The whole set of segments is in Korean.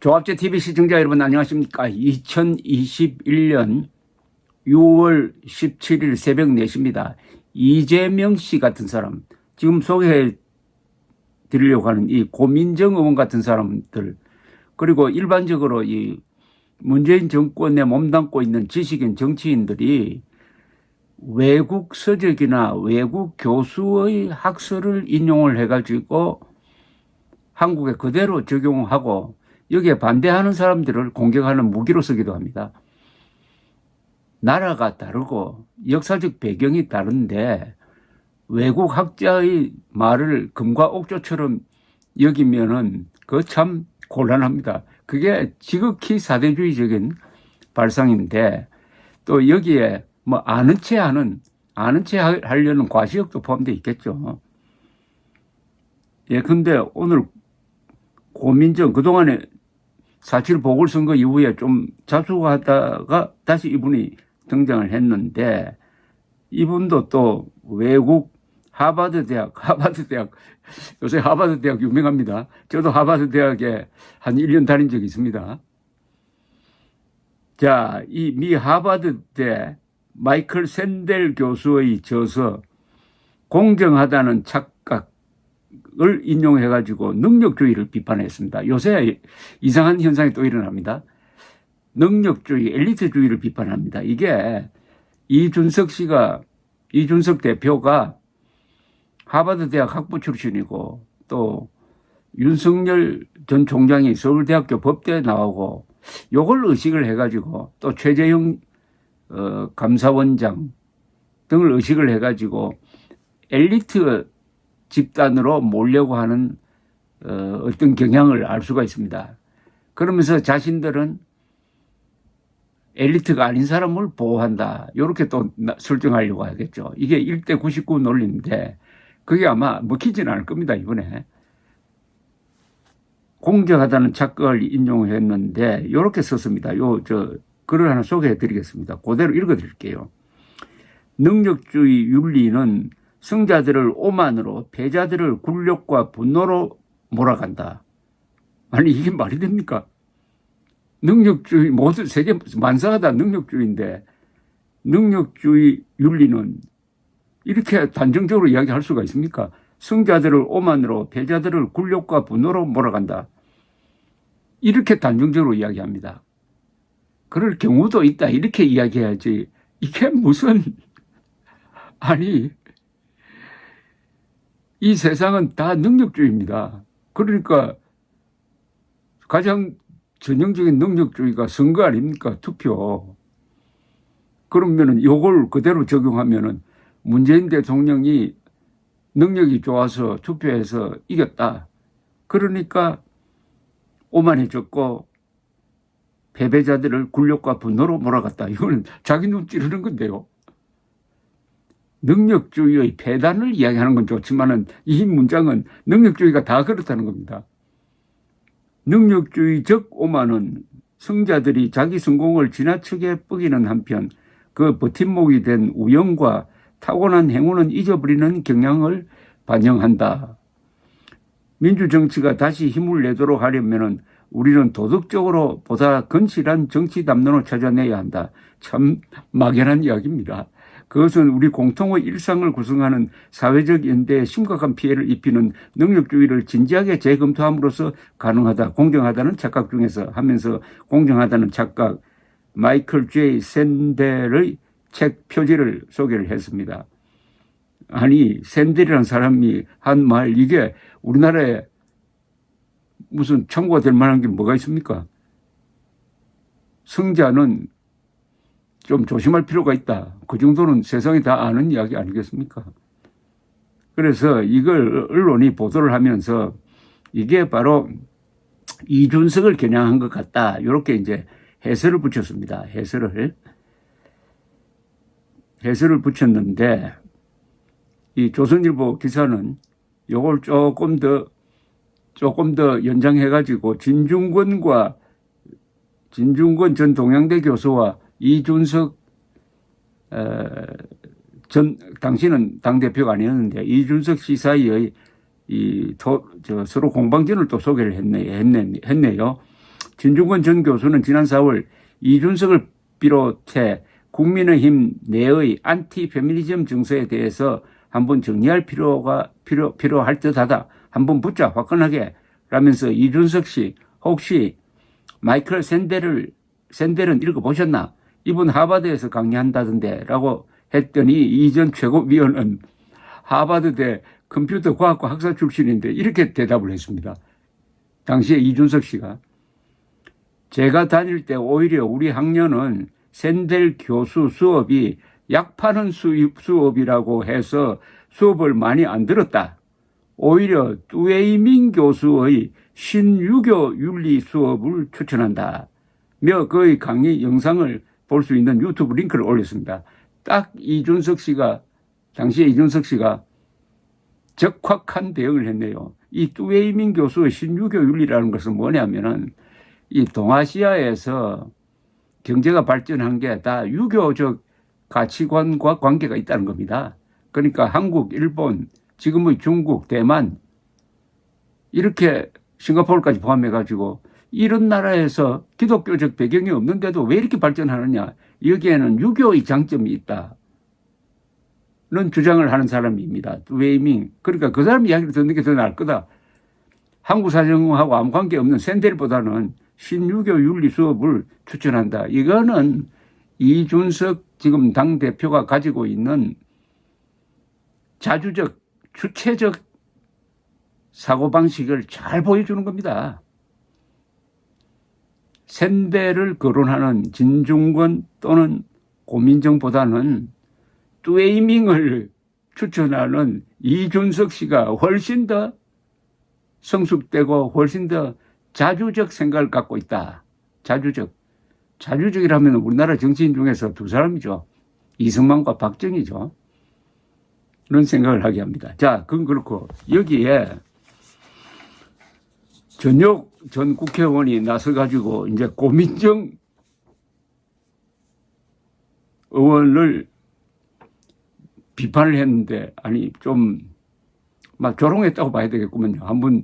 조합제 TV 시청자 여러분 안녕하십니까? 2021년 6월 17일 새벽 4시입니다. 이재명 씨 같은 사람, 지금 소개해 드리려고 하는 이 고민정 의원 같은 사람들, 그리고 일반적으로 이 문재인 정권에 몸담고 있는 지식인 정치인들이 외국 서적이나 외국 교수의 학설을 인용을 해가지고 한국에 그대로 적용하고 여기에 반대하는 사람들을 공격하는 무기로 쓰기도 합니다. 나라가 다르고 역사적 배경이 다른데 외국 학자의 말을 금과 옥조처럼 여기면은 그 참 곤란합니다. 그게 지극히 사대주의적인 발상인데 또 여기에 뭐 아는 체 하려는 과시욕도 포함되어 있겠죠. 예, 근데 오늘 고민정 그동안에 4.7 보궐선거 이후에 좀 자수하다가 다시 이분이 등장을 했는데 이분도 또 외국 하버드 대학 요새 하버드 대학 유명합니다. 저도 하버드 대학에 한 1년 다닌 적이 있습니다. 자, 이 미 하버드대 마이클 샌델 교수의 저서 공정하다는 착각을 인용해가지고 능력주의를 비판했습니다. 요새 이상한 현상이 또 일어납니다. 능력주의, 엘리트주의를 비판합니다. 이게 이준석 대표가 하버드 대학 학부 출신이고 또 윤석열 전 총장이 서울대학교 법대에 나오고 요걸 의식을 해가지고 또 최재형 감사원장 등을 의식을 해가지고 엘리트 집단으로 몰려고 하는 어떤 경향을 알 수가 있습니다. 그러면서 자신들은 엘리트가 아닌 사람을 보호한다. 이렇게 또 설정하려고 하겠죠. 이게 1대 99 논리인데 그게 아마 먹히지는 않을 겁니다. 이번에. 공정하다는 착각을 인용했는데 이렇게 썼습니다. 글을 하나 소개해 드리겠습니다. 그대로 읽어 드릴게요. 능력주의 윤리는 승자들을 오만으로 패자들을 굴욕과 분노로 몰아간다. 아니 이게 말이 됩니까? 능력주의 모두 세계 만사가 다 능력주의인데 능력주의 윤리는 이렇게 단정적으로 이야기할 수가 있습니까? 승자들을 오만으로 패자들을 굴욕과 분노로 몰아간다. 이렇게 단정적으로 이야기합니다. 그럴 경우도 있다. 이렇게 이야기해야지. 이게 무슨 아니 이 세상은 다 능력주의입니다. 그러니까 가장 전형적인 능력주의가 선거 아닙니까? 투표. 그러면은 요걸 그대로 적용하면은 문재인 대통령이 능력이 좋아서 투표해서 이겼다. 그러니까 오만해졌고 패배자들을 굴욕과 분노로 몰아갔다. 이거는 자기 눈 찌르는 건데요. 능력주의의 폐단을 이야기하는 건 좋지만은 이 문장은 능력주의가 다 그렇다는 겁니다. 능력주의적 오만은 승자들이 자기 성공을 지나치게 뻐기는 한편 그 버팀목이 된 우연과 타고난 행운은 잊어버리는 경향을 반영한다. 민주정치가 다시 힘을 내도록 하려면 우리는 도덕적으로 보다 건실한 정치 담론을 찾아내야 한다. 참 막연한 이야기입니다. 그것은 우리 공통의 일상을 구성하는 사회적 연대에 심각한 피해를 입히는 능력주의를 진지하게 재검토함으로써 가능하다. 공정하다는 착각 중에서 하면서 공정하다는 착각 마이클 J. 샌델의 책 표지를 소개를 했습니다. 아니 샌델이라는 사람이 한 말 이게 우리나라에 무슨 참고가 될 만한 게 뭐가 있습니까? 승자는 좀 조심할 필요가 있다. 그 정도는 세상이 다 아는 이야기 아니겠습니까? 그래서 이걸 언론이 보도를 하면서 이게 바로 이준석을 겨냥한 것 같다. 이렇게 이제 해설을 붙였습니다. 해설을 붙였는데 이 조선일보 기사는 요걸 조금 더 연장해가지고 진중권 전 동양대 교수와 이준석 당시는 당대표가 아니었는데 이준석 씨 사이의 서로 공방전을 또 소개를 했네요. 진중권 전 교수는 지난 4월 이준석을 비롯해 국민의힘 내의 안티 페미니즘 증서에 대해서 한번 정리할 필요할 듯하다. 한번 붙자 화끈하게 라면서 이준석 씨 혹시 마이클 샌델은 읽어보셨나? 이분 하버드에서 강의한다던데 라고 했더니 이 전 최고위원은 하버드대 컴퓨터 과학과 학사 출신인데 이렇게 대답을 했습니다. 당시에 이준석 씨가 제가 다닐 때 오히려 우리 학년은 샌델 교수 수업이 약 파는 수업이라고 해서 수업을 많이 안 들었다. 오히려 뚜웨이밍 교수의 신유교 윤리 수업을 추천한다. 며 그의 강의 영상을 볼 수 있는 유튜브 링크를 올렸습니다. 딱 당시에 이준석 씨가 적확한 대응을 했네요. 이 뚜웨이밍 교수의 신유교 윤리라는 것은 뭐냐면은 이 동아시아에서 경제가 발전한 게 다 유교적 가치관과 관계가 있다는 겁니다. 그러니까 한국, 일본, 지금의 중국, 대만 이렇게 싱가포르까지 포함해가지고 이런 나라에서 기독교적 배경이 없는데도 왜 이렇게 발전하느냐. 여기에는 유교의 장점이 있다는 주장을 하는 사람입니다. 웨이밍. 그러니까 그 사람 이야기를 듣는 게 더 나을 거다. 한국 사정하고 아무 관계 없는 샌델보다는 신유교 윤리 수업을 추천한다. 이거는 이준석 지금 당대표가 가지고 있는 자주적, 주체적 사고방식을 잘 보여주는 겁니다. 샌델을 거론하는 진중권 또는 고민정보다는 뚜웨이밍을 추천하는 이준석 씨가 훨씬 더 성숙되고 훨씬 더 자주적 생각을 갖고 있다. 자주적이라면 우리나라 정치인 중에서 두 사람이죠. 이승만과 박정희죠. 그런 생각을 하게 합니다. 자, 그건 그렇고 여기에 전역 전 국회의원이 나서가지고 이제 고민정 의원을 비판을 했는데 아니 좀 막 조롱했다고 봐야 되겠구먼요. 한번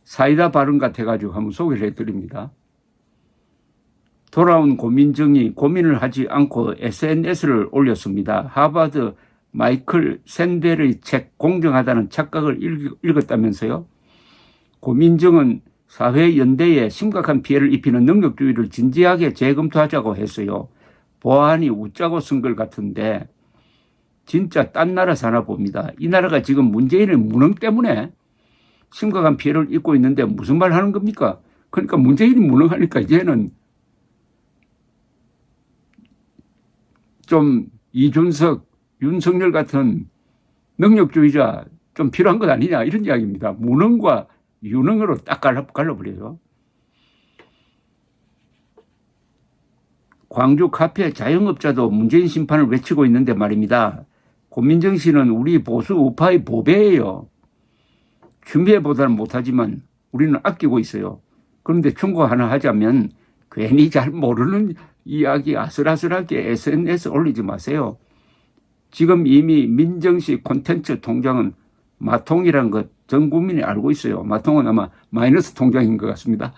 사이다 발언 같아가지고 한번 소개를 해드립니다. 돌아온 고민정이 고민을 하지 않고 SNS를 올렸습니다. 하버드 마이클 샌델의 책 공정하다는 착각을 읽었다면서요. 고민정은 사회연대에 심각한 피해를 입히는 능력주의를 진지하게 재검토하자고 했어요. 보안이 웃자고 쓴 걸 같은데 진짜 딴 나라 사나 봅니다. 이 나라가 지금 문재인의 무능 때문에 심각한 피해를 입고 있는데 무슨 말 하는 겁니까? 그러니까 문재인이 무능하니까 이제는 좀 이준석, 윤석열 같은 능력주의자 좀 필요한 것 아니냐 이런 이야기입니다. 무능과 유능으로 딱 갈라버려요. 광주 카페 자영업자도 문재인 심판을 외치고 있는데 말입니다. 고민정 씨는 우리 보수 우파의 보배예요. 준비해보다는 못하지만 우리는 아끼고 있어요. 그런데 충고 하나 하자면 괜히 잘 모르는 이야기 아슬아슬하게 SNS 올리지 마세요. 지금 이미 민정씨 콘텐츠 통장은 마통이란 것 전 국민이 알고 있어요. 마통은 아마 마이너스 통장인 것 같습니다.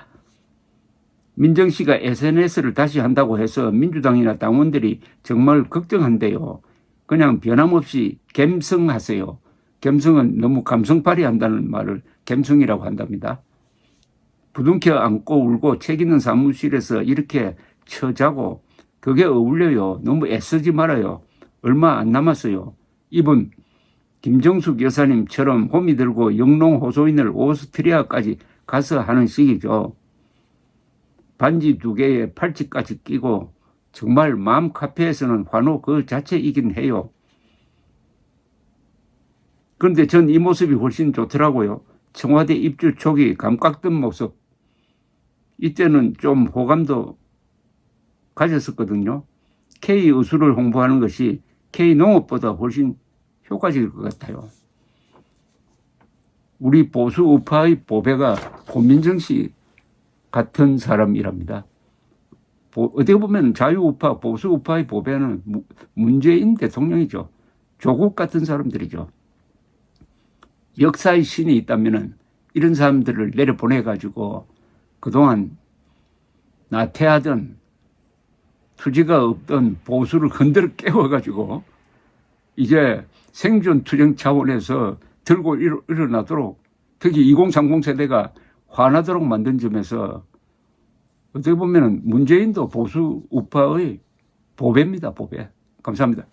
민정씨가 SNS를 다시 한다고 해서 민주당이나 당원들이 정말 걱정한대요. 그냥 변함없이 갬성하세요. 갬성은 너무 감성팔이 한다는 말을 갬성이라고 한답니다. 부둥켜 안고 울고 책 있는 사무실에서 이렇게 처자고 그게 어울려요. 너무 애쓰지 말아요. 얼마 안 남았어요. 이분 김정숙 여사님처럼 호미 들고 영농호소인을 오스트리아까지 가서 하는 식이죠. 반지 2개에 팔찌까지 끼고 정말 마음 카페에서는 환호 그 자체이긴 해요. 그런데 전 이 모습이 훨씬 좋더라고요. 청와대 입주 초기 감각든 모습. 이때는 좀 호감도 가졌었거든요. K의수를 홍보하는 것이 K농업보다 훨씬 효과적일 것 같아요. 우리 보수 우파의 보배가 고민정 씨 같은 사람이랍니다. 어떻게 보면 자유우파, 보수우파의 보배는 문재인 대통령이죠. 조국 같은 사람들이죠. 역사의 신이 있다면 이런 사람들을 내려보내가지고 그동안 나태하던 투지가 없던 보수를 흔들어 깨워가지고 이제 생존 투쟁 차원에서 들고 일어나도록 특히 2030 세대가 화나도록 만든 점에서 어떻게 보면 문재인도 보수 우파의 보배입니다. 보배. 감사합니다.